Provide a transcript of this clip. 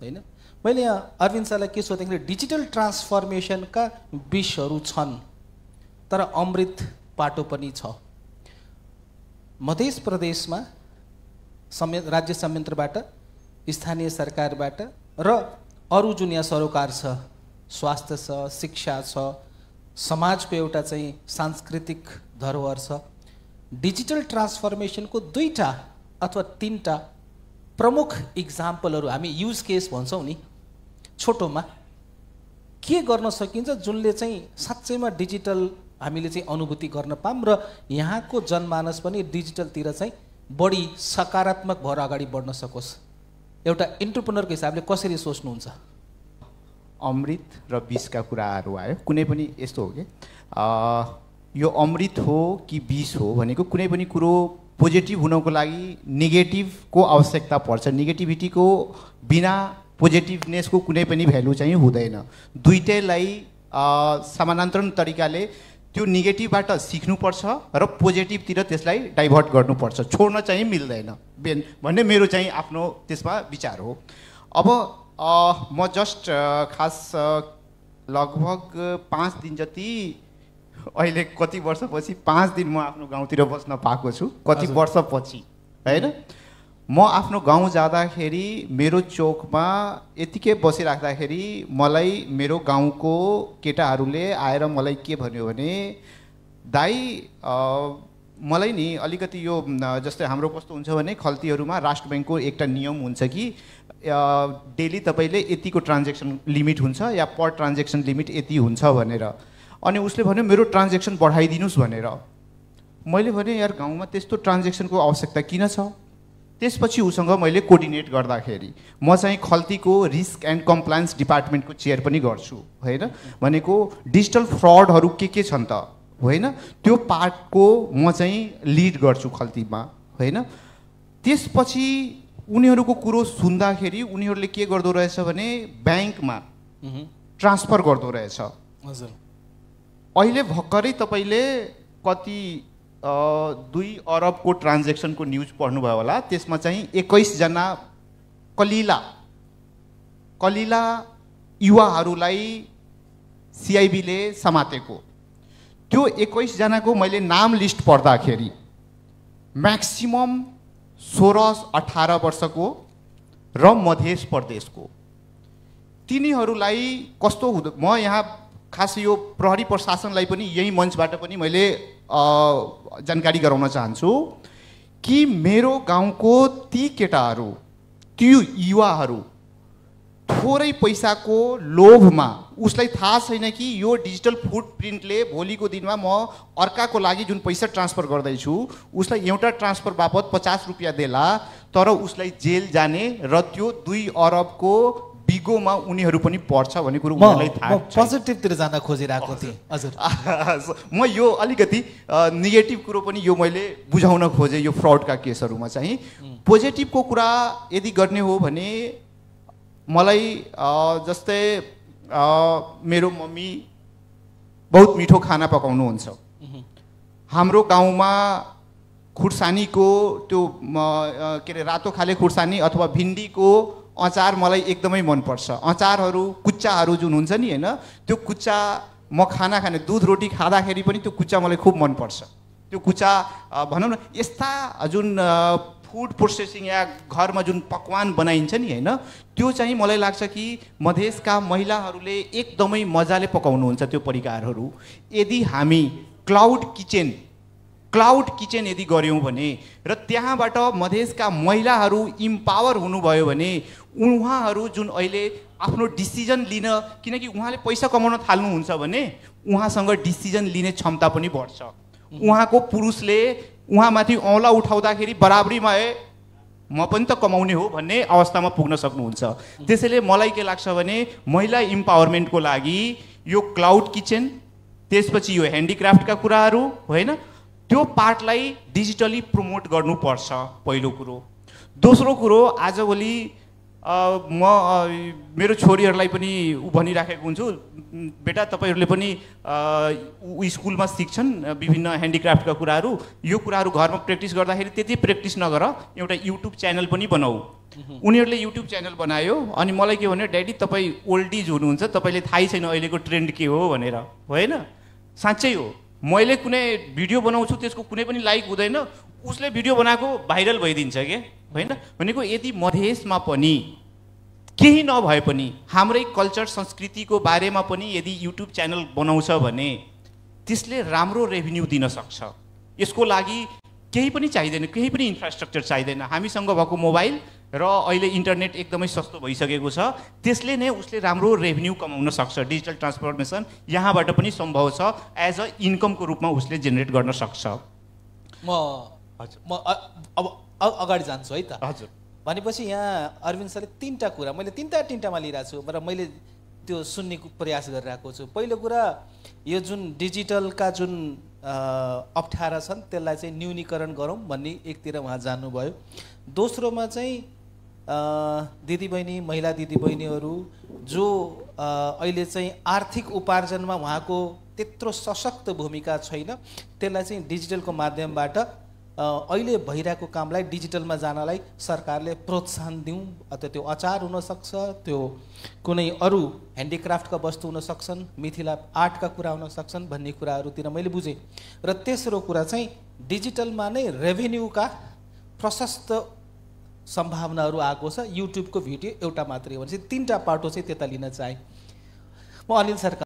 हैन। मैले यहाँ अरविन्द सरलाई के सोधेँ, डिजिटल ट्रान्सफर्मेसनका विषहरू छन् तर अमृत बाटो पनि छ। मध्य प्रदेशमा राज्य संयन्त्रबाट, स्थानीय सरकारबाट र अरू जुन यहाँ सरोकार छ, स्वास्थ्य छ, शिक्षा छ, समाजको एउटा चाहिँ सांस्कृतिक धरोहर छ, डिजिटल ट्रान्सफर्मेसनको 2टा अथवा 3टा प्रमुख इक्जाम्पलहरू हामी युज केस भन्छौँ नि, छोटोमा के गर्न सकिन्छ जुनले चाहिँ साँच्चैमा डिजिटल हामीले चाहिँ अनुभूति गर्न पाऊँ र यहाँको जनमानस पनि डिजिटलतिर चाहिँ बढी सकारात्मक भएर अगाडि बढ्न सकोस्। एउटा एन्टरप्रेन्योरको हिसाबले कसरी सोच्नुहुन्छ? अमृत र विषका कुराहरू आयो। कुनै पनि यस्तो हो कि यो अमृत हो कि विष हो भनेको कुनै पनि कुरो पोजिटिभ हुनको लागि नेगेटिभको आवश्यकता पर्छ। नेगेटिभिटीको बिना पोजिटिभनेसको कुनै पनि भ्यालु चाहिँ हुँदैन। दुईटैलाई समानान्तरण तरिकाले त्यो नेगेटिभबाट सिक्नुपर्छ र पोजिटिभतिर त्यसलाई डाइभर्ट गर्नुपर्छ, छोड्न चाहिँ मिल्दैन भन्ने मेरो चाहिँ आफ्नो त्यसमा विचार हो। अब म जस्ट खास लगभग 5 दिन जति, अहिले कति वर्षपछि 5 दिन म आफ्नो गाउँतिर बस्न पाएको छु, कति वर्षपछि हैन। म आफ्नो गाउँ जाँदाखेरि मेरो चोकमा यतिकै बसिराख्दाखेरि मलाई मेरो गाउँको केटाहरूले आएर मलाई के भन्यो भने, दाइ मलाई नि अलिकति यो जस्तै हाम्रो कस्तो हुन्छ भने खल्तीहरूमा राष्ट्र ब्याङ्कको एउटा नियम हुन्छ कि डेली तपाईँले यतिको ट्रान्जेक्सन लिमिट हुन्छ या पर ट्रान्जेक्सन लिमिट यति हुन्छ भनेर। अनि उसले भन्यो मेरो ट्रान्जेक्सन बढाइदिनुहोस् भनेर। मैले भने यार गाउँमा त्यस्तो ट्रान्जेक्सनको आवश्यकता किन छ? त्यसपछि उसँग मैले कोर्डिनेट गर्दाखेरि म चाहिँ खल्तीको रिस्क एन्ड कम्प्लायन्स डिपार्टमेन्टको चेयर पनि गर्छु हैन। भनेको डिजिटल फ्रडहरू के छन् त होइन, त्यो पार्टको म चाहिँ लिड गर्छु खल्तीमा हैन। त्यसपछि उनीहरूको कुरो सुन्दाखेरि उनीहरूले के गर्दो रहेछ भने ब्याङ्कमा ट्रान्सफर गर्दो रहेछ। हजुर, अहिले भर्खरै तपाईँले कति 2 अरबको ट्रान्जेक्सनको न्युज पढ्नुभयो होला। त्यसमा चाहिँ 21 जना कलिला युवाहरूलाई सिआइबीले समातेको। त्यो 21 जनाको मैले नाम लिस्ट पढ्दाखेरि म्याक्सिमम 16-18 वर्षको र मध्य प्रदेशको। तिनीहरूलाई कस्तो हुँदो, म यहाँ खास यो प्रहरी प्रशासनलाई पनि यही मञ्चबाट पनि मैले जानकारी गराउन चाहन्छु कि मेरो गाउँको ती केटाहरू, त्यो युवाहरू थोरै पैसाको लोभमा, उसलाई थाहा छैन कि यो डिजिटल फुटप्रिन्टले भोलिको दिनमा म अर्काको लागि जुन पैसा ट्रान्सफर गर्दैछु उसलाई एउटा ट्रान्सफर बापत 50 रुपियाँ देला, तर उसलाई जेल जाने र त्यो 2 अरबको बिगोमा उनीहरू पनि पर्छ भन्ने कुरो उनीहरूलाई थाहा छ। पोजिटिभतिर जान खोजिरहेको थिएँ। हजुर, म यो अलिकति नेगेटिभ कुरो पनि यो मैले बुझाउन खोजेँ। यो फ्रडका केसहरूमा चाहिँ पोजिटिभको कुरा यदि गर्ने हो भने मलाई जस्तै मेरो मम्मी बहुत मिठो खाना पकाउनुहुन्छ। हाम्रो गाउँमा खुर्सानीको त्यो के अरे रातो खाले खुर्सानी अथवा भिन्डीको अचार मलाई एकदमै मनपर्छ। अचारहरू, कुच्चाहरू जुन हुन्छ नि होइन, त्यो कुच्चा म खाने दुध रोटी खाँदाखेरि पनि त्यो कुच्चा मलाई खुब मनपर्छ। त्यो कुच्चा भनौँ न यस्ता जुन फुड प्रोसेसिङ या घरमा जुन पकवान बनाइन्छ नि होइन, त्यो चाहिँ मलाई लाग्छ कि मधेसका महिलाहरूले एकदमै मजाले पकाउनुहुन्छ त्यो परिकारहरू। यदि हामी क्लाउड किचन यदि गऱ्यौँ भने र त्यहाँबाट मधेसका महिलाहरू इम्पावर हुनुभयो भने उहाँहरू जुन अहिले आफ्नो डिसिजन लिन, किनकि उहाँले पैसा कमाउन थाल्नुहुन्छ भने उहाँसँग डिसिजन लिने क्षमता पनि बढ्छ। उहाँको पुरुषले उहाँमाथि औँला उठाउँदाखेरि बराबरीमा म पनि त कमाउने हो भन्ने अवस्थामा पुग्न सक्नुहुन्छ। त्यसैले मलाई के लाग्छ भने महिला इम्पावरमेन्टको लागि यो क्लाउड किचन, त्यसपछि यो ह्यान्डिक्राफ्टका कुराहरू होइन, त्यो पार्टलाई डिजिटली प्रमोट गर्नुपर्छ पहिलो कुरो। दोस्रो कुरो, आजभोलि मेरो छोरीहरूलाई पनि भनिराखेको हुन्छु, बेटा तपाईँहरूले पनि स्कुलमा सिक्छन् विभिन्न ह्यान्डिक्राफ्टका कुराहरू, यो कुराहरू घरमा प्र्याक्टिस गर्दाखेरि त्यति प्र्याक्टिस नगर, एउटा युट्युब च्यानल पनि बनाऊ। उनीहरूले युट्युब च्यानल बनायो अनि मलाई के भन्यो, ड्याडी तपाईँ ओल्ड इज हुनुहुन्छ, तपाईँले थाहै छैन अहिलेको ट्रेन्ड के हो भनेर। होइन, साँच्चै हो। मैले कुनै भिडियो बनाउँछु त्यसको कुनै पनि लाइक हुँदैन, उसले भिडियो बनाएको भाइरल भइदिन्छ के। होइन, भनेको यदि मधेसमा पनि केही नभए पनि हाम्रै कल्चर संस्कृतिको बारेमा पनि यदि युट्युब च्यानल बनाउँछ भने त्यसले राम्रो रेभिन्यू दिन सक्छ। यसको लागि केही पनि चाहिँदैन, केही पनि इन्फ्रास्ट्रक्चर चाहिँदैन। हामीसँग भएको मोबाइल र अहिले इन्टरनेट एकदमै सस्तो भइसकेको छ, त्यसले नै उसले राम्रो रेभिन्यू कमाउन सक्छ। डिजिटल ट्रान्सफर्मेसन यहाँबाट पनि सम्भव छ, एज अ इन्कमको रूपमा उसले जेनेरेट गर्न सक्छ। अब अगाडि जान्छु है त। हजुर। भनेपछि यहाँ अरविन्द सरले तीनटा कुरा मैले तीनटामा लिइरहेको छु र मैले त्यो सुन्ने प्रयास गरिरहेको छु। पहिलो कुरा, यो जुन डिजिटलका जुन अप्ठ्यारा छन् त्यसलाई चाहिँ न्यूनीकरण गरौँ भन्ने एकतिर उहाँ जान्नुभयो। दोस्रोमा चाहिँ दिदीबहिनी, महिला दिदीबहिनीहरू जो अहिले चाहिँ आर्थिक उपार्जनमा उहाँको त्यत्रो सशक्त भूमिका छैन, त्यसलाई चाहिँ डिजिटलको माध्यमबाट अहिले भइरहेको कामलाई डिजिटलमा जानलाई सरकारले प्रोत्साहन दिउँ। अथवा त्यो अचार हुनसक्छ, त्यो कुनै अरू ह्यान्डिक्राफ्टका वस्तु हुन सक्छन्, मिथिला आर्टका कुरा हुन सक्छन् भन्ने कुराहरूतिर मैले बुझेँ। र तेस्रो कुरा चाहिँ डिजिटलमा नै रेभेन्यूका प्रशस्त सम्भावनाहरू आएको छ। युट्युबको भिडियो एउटा मात्रै हो भनेपछि तीनटा पाटो चाहिँ त्यता लिन चाहे। म अनिल सर